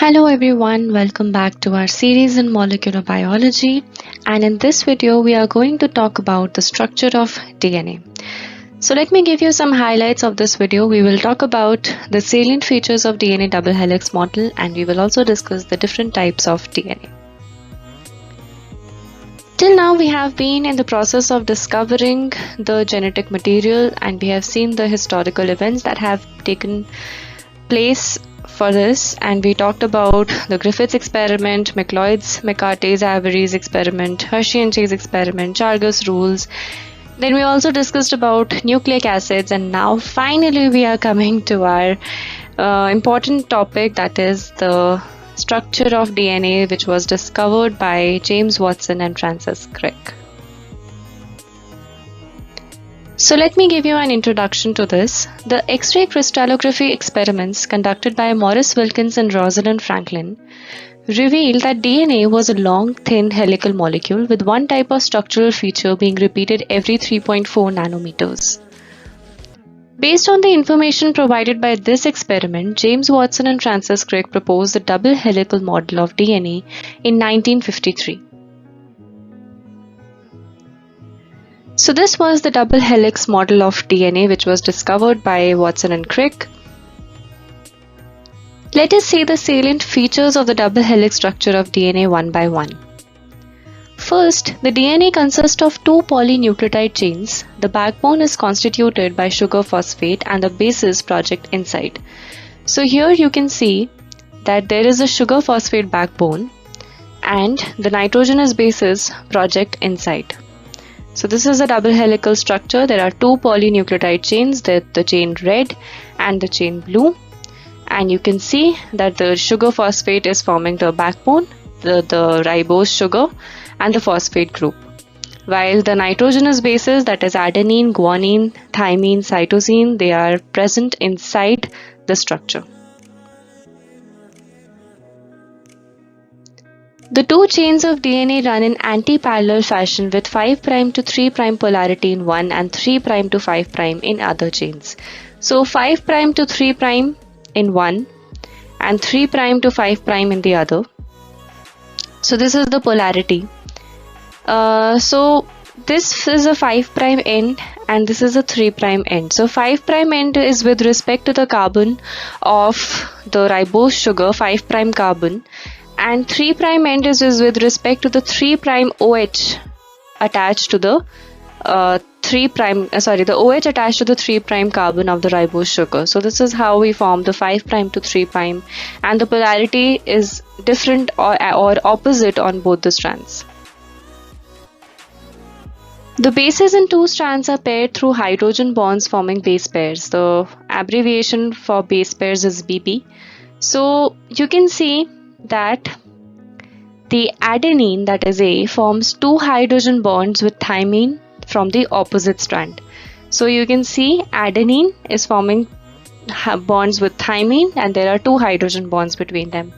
Hello everyone, welcome back to our series in molecular biology, and in this video we are going to talk about the structure of DNA. So let me give you some highlights of this video. We will talk about the salient features of DNA double helix model, and we will also discuss the different types of DNA. Till now we have been in the process of discovering the genetic material, and we have seen the historical events that have taken place for this, and we talked about the Griffiths experiment, McCloyd's-McCartay's Avery's experiment, Hershey and Chase experiment, Chargas rules. Then we also discussed about nucleic acids, and now finally we are coming to our important topic, that is the structure of DNA, which was discovered by James Watson and Francis Crick. So let me give you an introduction to this. The X-ray crystallography experiments conducted by Maurice Wilkins and Rosalind Franklin revealed that DNA was a long, thin helical molecule with one type of structural feature being repeated every 3.4 nanometers. Based on the information provided by this experiment, James Watson and Francis Crick proposed the double helical model of DNA in 1953. So this was the double helix model of DNA, which was discovered by Watson and Crick. Let us see the salient features of the double helix structure of DNA one by one. First, the DNA consists of two polynucleotide chains. The backbone is constituted by sugar phosphate and the bases project inside. So here you can see that there is a sugar phosphate backbone and the nitrogenous bases project inside. So this is a double helical structure. There are two polynucleotide chains, the chain red and the chain blue, and you can see that the sugar phosphate is forming the backbone, the ribose sugar and the phosphate group, while the nitrogenous bases, that is adenine, guanine, thymine, cytosine, they are present inside the structure. The two chains of DNA run in anti-parallel fashion with 5' to 3' polarity in one and 3' to 5' in other chains. So 5' to 3' in one and 3' to 5' in the other. So this is the polarity. So this is a 5' end and this is a 3' end. So 5' end is with respect to the carbon of the ribose sugar, 5' carbon, and 3' end is with respect to the 3' OH attached to the the OH attached to the 3' carbon of the ribose sugar. So this is how we form the 5' to 3', and the polarity is different or opposite on both the strands. The bases in two strands are paired through hydrogen bonds forming base pairs. The abbreviation for base pairs is BP. So you can see that the adenine, that is A, forms two hydrogen bonds with thymine from the opposite strand. So you can see adenine is forming bonds with thymine and there are two hydrogen bonds between them.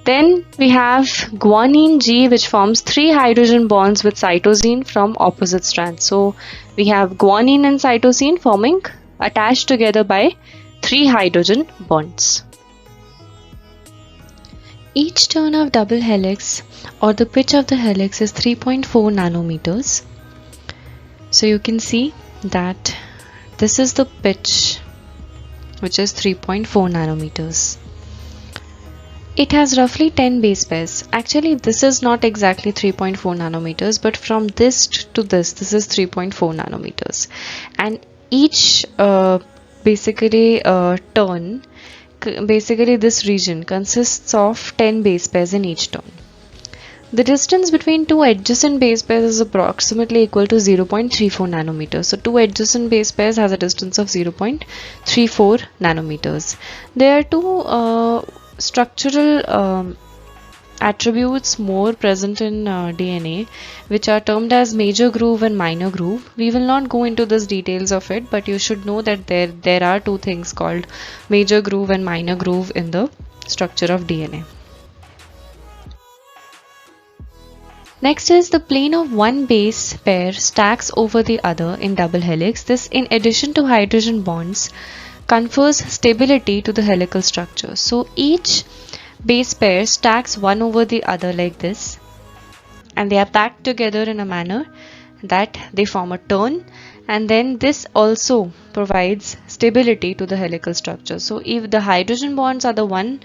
Then we have guanine G, which forms three hydrogen bonds with cytosine from opposite strands. So we have guanine and cytosine forming attached together by three hydrogen bonds. Each turn of double helix or the pitch of the helix is 3.4 nanometers. So you can see that this is the pitch, which is 3.4 nanometers. It has roughly 10 base pairs. Actually, this is not exactly 3.4 nanometers, but from this to this is 3.4 nanometers. And each turn, basically this region consists of 10 base pairs in each turn. The distance between two adjacent base pairs is approximately equal to 0.34 nanometers. So two adjacent base pairs has a distance of 0.34 nanometers. There are two structural attributes more present in DNA, which are termed as major groove and minor groove. We will not go into the details of it, but you should know that there are two things called major groove and minor groove in the structure of DNA. Next is the plane of one base pair stacks over the other in double helix. This, in addition to hydrogen bonds, confers stability to the helical structure. So each base pair stacks one over the other like this, and they are packed together in a manner that they form a turn, and then this also provides stability to the helical structure. So if the hydrogen bonds are the one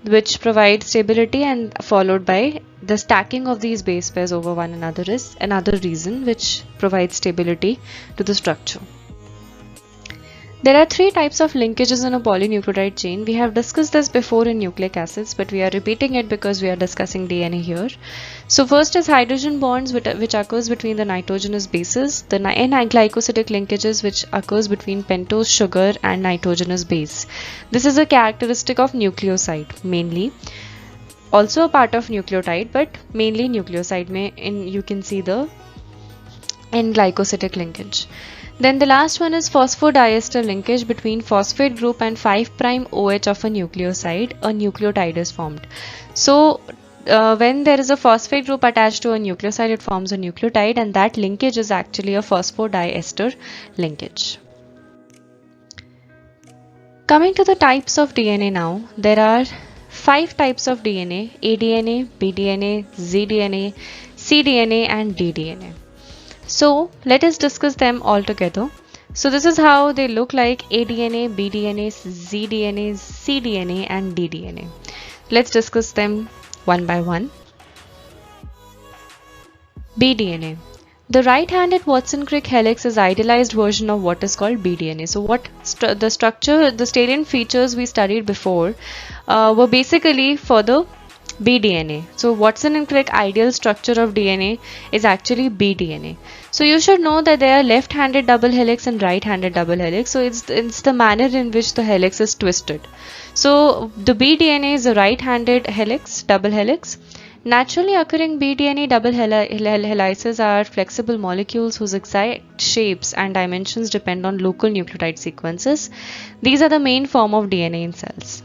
which provide stability, and followed by the stacking of these base pairs over one another is another reason which provides stability to the structure. There are three types of linkages in a polynucleotide chain. We have discussed this before in nucleic acids, but we are repeating it because we are discussing DNA here. So first is hydrogen bonds which occurs between the nitrogenous bases, the N-glycosidic linkages which occurs between pentose sugar and nitrogenous base. This is a characteristic of nucleoside mainly. Also a part of nucleotide, but mainly nucleoside you can see the N-glycosidic linkage. Then the last one is phosphodiester linkage between phosphate group and 5' OH of a nucleoside. A nucleotide is formed. So when there is a phosphate group attached to a nucleoside, it forms a nucleotide, and that linkage is actually a phosphodiester linkage. Coming to the types of DNA now, there are 5 types of DNA: aDNA, bDNA, zDNA, cDNA and ddNA. So let us discuss them all together. So this is how they look like: aDNA, bDNA, zDNA, cDNA and ddNA. Let's discuss them one by one. bDNA. The right-handed Watson-Crick helix is idealized version of what is called bDNA. So the structure, the salient features we studied before were basically for the bDNA. So Watson and Crick ideal structure of DNA is actually bDNA. So you should know that there are left-handed double helix and right-handed double helix. So it's the manner in which the helix is twisted. So the bDNA is a right-handed helix, double helix. Naturally occurring bDNA double helices are flexible molecules whose exact shapes and dimensions depend on local nucleotide sequences. These are the main form of DNA in cells.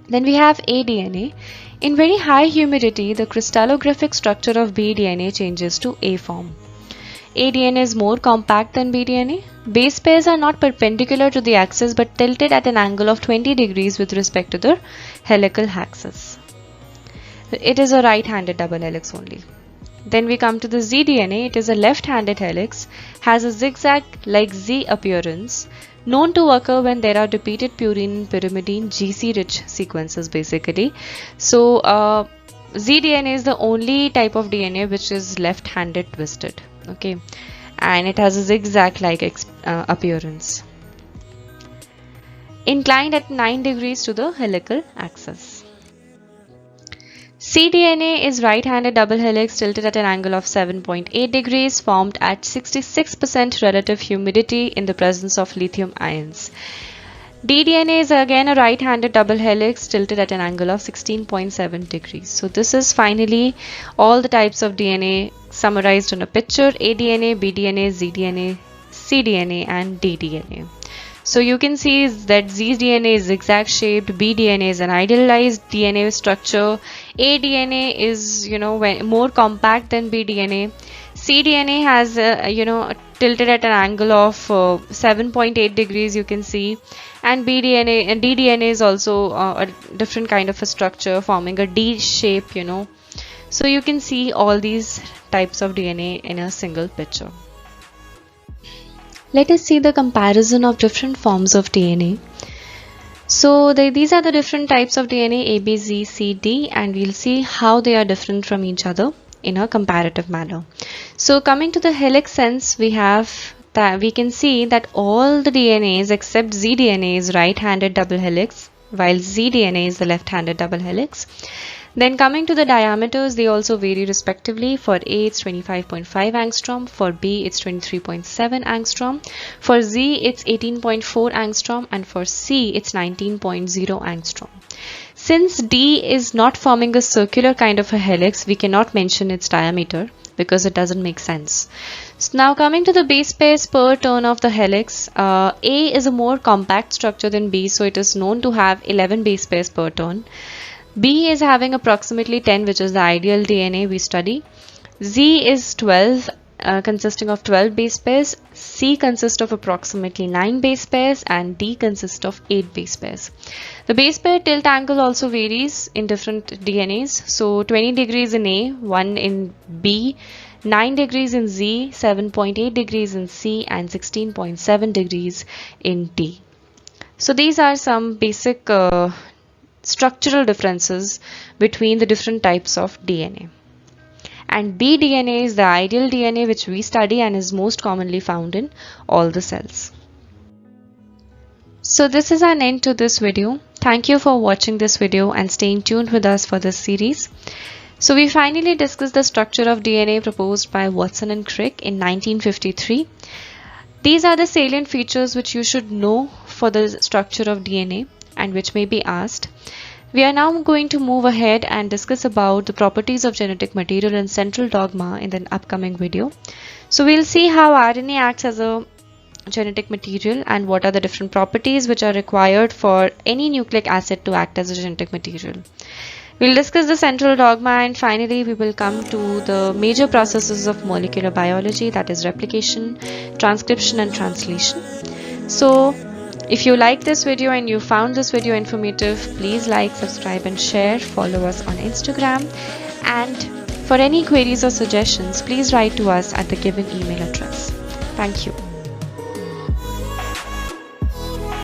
Then we have aDNA. In very high humidity, the crystallographic structure of bDNA changes to A form. aDNA is more compact than bDNA. Base pairs are not perpendicular to the axis but tilted at an angle of 20 degrees with respect to the helical axis. It is a right-handed double helix only. Then we come to the zDNA. It is a left-handed helix, has a zigzag like Z appearance, known to occur when there are repeated purine and pyrimidine GC-rich sequences basically. So zDNA is the only type of DNA which is left-handed twisted, okay, and it has a zigzag-like appearance, inclined at 9 degrees to the helical axis. cDNA is right-handed double helix tilted at an angle of 7.8 degrees, formed at 66% relative humidity in the presence of lithium ions. ddNA is again a right-handed double helix tilted at an angle of 16.7 degrees. So this is finally all the types of DNA summarized on a picture: aDNA, bDNA, zDNA, cDNA and ddNA. So you can see that zDNA is zigzag shaped, bDNA is an idealized DNA structure, aDNA is more compact than bDNA, cDNA has tilted at an angle of 7.8 degrees you can see, and bDNA and ddNA is also a different kind of a structure forming a D shape, So you can see all these types of DNA in a single picture. Let us see the comparison of different forms of DNA. So these are the different types of DNA: A, B, Z, C, D, and we'll see how they are different from each other in a comparative manner. So coming to the helix sense, we can see that all the DNAs except zDNA is right-handed double helix, while zDNA is the left-handed double helix. Then coming to the diameters, they also vary respectively. For A, it's 25.5 angstrom. For B, it's 23.7 angstrom. For Z, it's 18.4 angstrom. And for C, it's 19.0 angstrom. Since D is not forming a circular kind of a helix, we cannot mention its diameter because it doesn't make sense. So now coming to the base pairs per turn of the helix, A is a more compact structure than B, so it is known to have 11 base pairs per turn. B is having approximately 10, which is the ideal DNA we study. Z is 12 consisting of 12 base pairs, C consists of approximately 9 base pairs, and D consists of 8 base pairs. The base pair tilt angle also varies in different DNAs. So 20 degrees in A, 1 in B, 9 degrees in Z, 7.8 degrees in C, and 16.7 degrees in D. So these are some basic structural differences between the different types of DNA. And bDNA is the ideal DNA which we study and is most commonly found in all the cells. So this is an end to this video. Thank you for watching this video and staying tuned with us for this series. So we finally discussed the structure of DNA proposed by Watson and Crick in 1953. These are the salient features which you should know for the structure of DNA and which may be asked. We are now going to move ahead and discuss about the properties of genetic material and central dogma in the upcoming video. So we'll see how RNA acts as a genetic material and what are the different properties which are required for any nucleic acid to act as a genetic material. We'll discuss the central dogma, and finally we will come to the major processes of molecular biology, that is replication, transcription and translation. So if you like this video and you found this video informative, please like, subscribe and share. Follow us on Instagram, and for any queries or suggestions, please write to us at the given email address. Thank you.